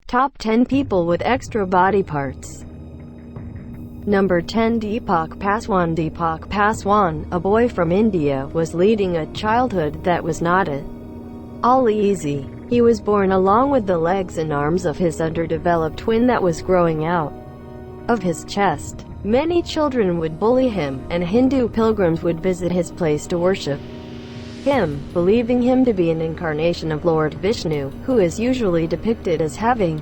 Top 10 people with extra body parts. Number 10. Deepak Paswan. Deepak Paswan, a boy from India, was leading a childhood that was not at all easy. He was born along with the legs and arms of his underdeveloped twin that was growing out of his chest. Many children would bully him, and Hindu pilgrims would visit his place to worship him, believing him to be an incarnation of Lord Vishnu, who is usually depicted as having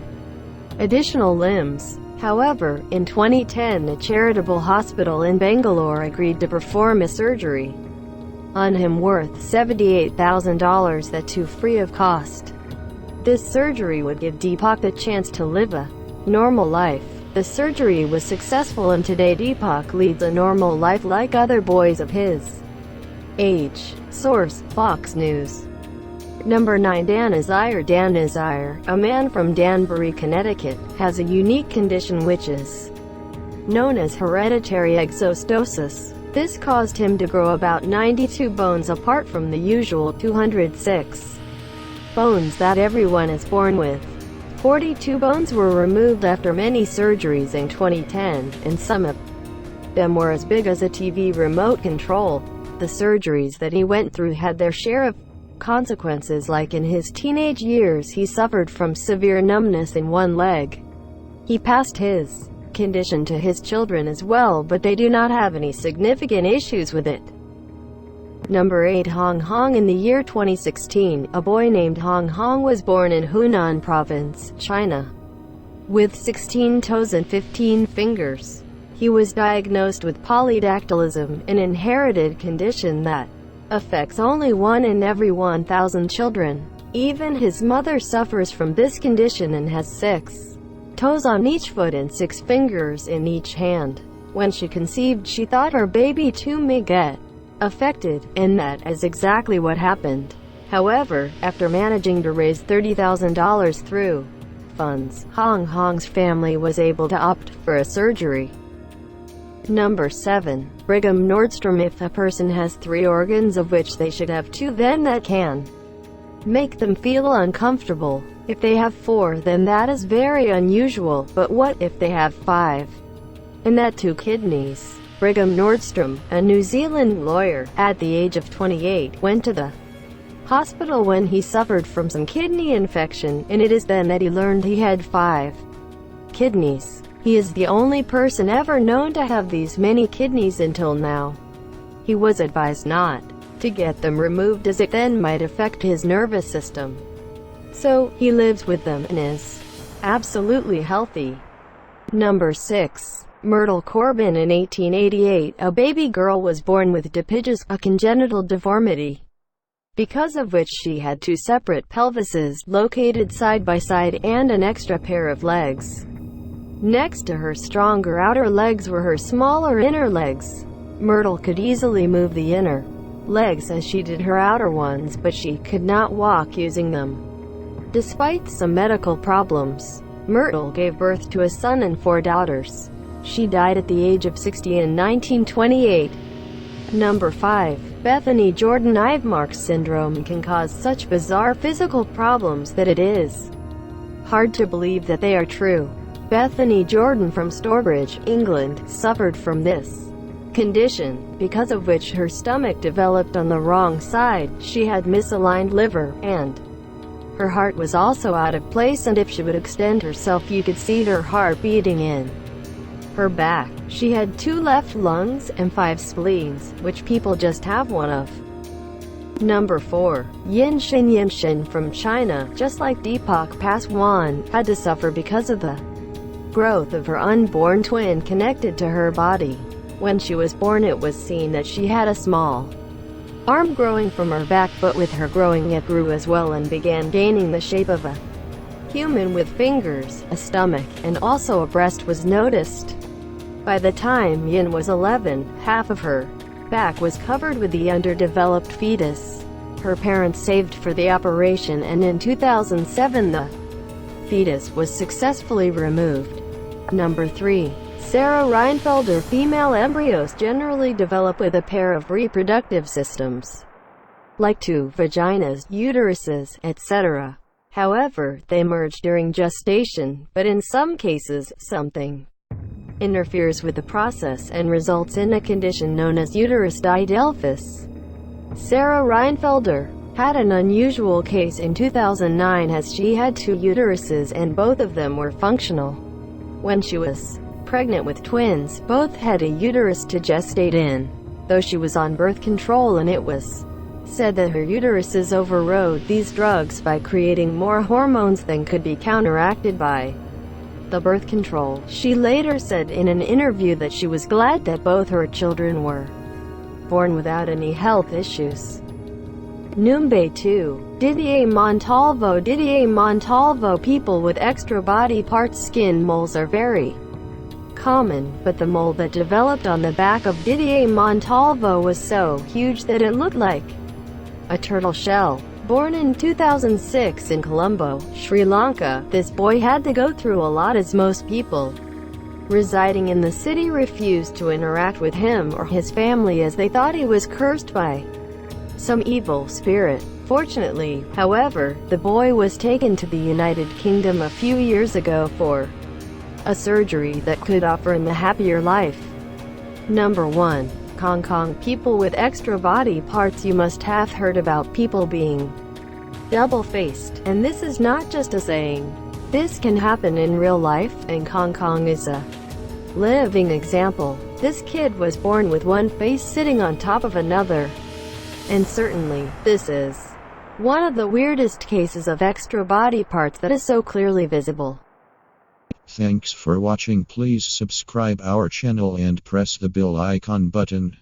additional limbs. However, in 2010 a charitable hospital in Bangalore agreed to perform a surgery on him worth $78,000, that too free of cost. This surgery would give Deepak the chance to live a normal life. The surgery was successful, and today Deepak leads a normal life like other boys of his age. Source: Fox News. Number 9. Dan Azzire. Dan Azzire, a man from Danbury, Connecticut, has a unique condition which is known as hereditary exostosis. This caused him to grow about 92 bones apart from the usual 206 bones that everyone is born with. 42 bones were removed after many surgeries in 2010, and some of them were as big as a TV remote control. The surgeries that he went through had their share of consequences, like in his teenage years he suffered from severe numbness in one leg. He passed his condition to his children as well, but they do not have any significant issues with it. Number 8. Hong Hong. In the year 2016, a boy named Hong Hong was born in Hunan Province, China, with 16 toes and 15 fingers. He was diagnosed with polydactylism, an inherited condition that affects only 1 in every 1,000 children. Even his mother suffers from this condition and has 6 toes on each foot and 6 fingers in each hand. When she conceived, she thought her baby too may get affected, and that is exactly what happened. However, after managing to raise $30,000 through funds, Hong Hong's family was able to opt for a surgery. Number 7. Brigham Nordstrom. If a person has 3 organs, of which they should have 2, then that can make them feel uncomfortable. If they have 4, then that is very unusual, but what if they have 5? And that 2 kidneys? Brigham Nordstrom, a New Zealand lawyer, at the age of 28, went to the hospital when he suffered from some kidney infection, and it is then that he learned he had 5 kidneys. He is the only person ever known to have these many kidneys until now. He was advised not to get them removed, as it then might affect his nervous system. So, he lives with them and is absolutely healthy. Number 6. Myrtle Corbin. In 1888, a baby girl was born with dipygus, a congenital deformity, because of which she had 2 separate pelvises, located side by side, and an extra pair of legs. Next to her stronger outer legs were her smaller inner legs. Myrtle could easily move the inner legs as she did her outer ones, but she could not walk using them. Despite some medical problems, Myrtle gave birth to a son and 4 daughters. She died at the age of 60 in 1928. Number 5. Bethany Jordan. Ivermecks syndrome can cause such bizarre physical problems that it is hard to believe that they are true. Bethany Jordan from Stourbridge, England, suffered from this condition, because of which her stomach developed on the wrong side. She had misaligned liver, and her heart was also out of place, and if she would extend herself you could see her heart beating in her back. She had 2 left lungs and 5 spleens, which people just have 1 of. Number 4. Yinshin. Yinshin from China, just like Deepak Paswan, had to suffer because of the growth of her unborn twin connected to her body. When she was born, it was seen that she had a small arm growing from her back, but with her growing it grew as well and began gaining the shape of a human with fingers, a stomach, and also a breast was noticed. By the time Yin was 11, half of her back was covered with the underdeveloped fetus. Her parents saved for the operation, and in 2007 the fetus was successfully removed. Number 3. Sarah Reinfelder. Female embryos generally develop with a pair of reproductive systems, like 2 vaginas, uteruses, etc. However, they emerge during gestation, but in some cases, something interferes with the process and results in a condition known as uterus didelphys. Sarah Reinfelder had an unusual case in 2009 as she had 2 uteruses and both of them were functional. When she was pregnant with twins, both had a uterus to gestate in, though she was on birth control, and it was said that her uteruses overrode these drugs by creating more hormones than could be counteracted by the birth control. She later said in an interview that she was glad that both her children were born without any health issues. Number 2. Didier Montalvo. Didier Montalvo. People with extra body parts skin moles are very common, but the mole that developed on the back of Didier Montalvo was so huge that it looked like a turtle shell. Born in 2006 in Colombo, Sri Lanka, this boy had to go through a lot as most people residing in the city refused to interact with him or his family as they thought he was cursed by some evil spirit. Fortunately, however, the boy was taken to the United Kingdom a few years ago for a surgery that could offer him a happier life. Number 1. Hong Kong. People with extra body parts. You must have heard about people being double-faced, and this is not just a saying. This can happen in real life, and Hong Kong is a living example. This kid was born with one face sitting on top of another. And certainly, this is one of the weirdest cases of extra body parts that is so clearly visible. Thanks for watching. Please subscribe our channel and press the bell icon button.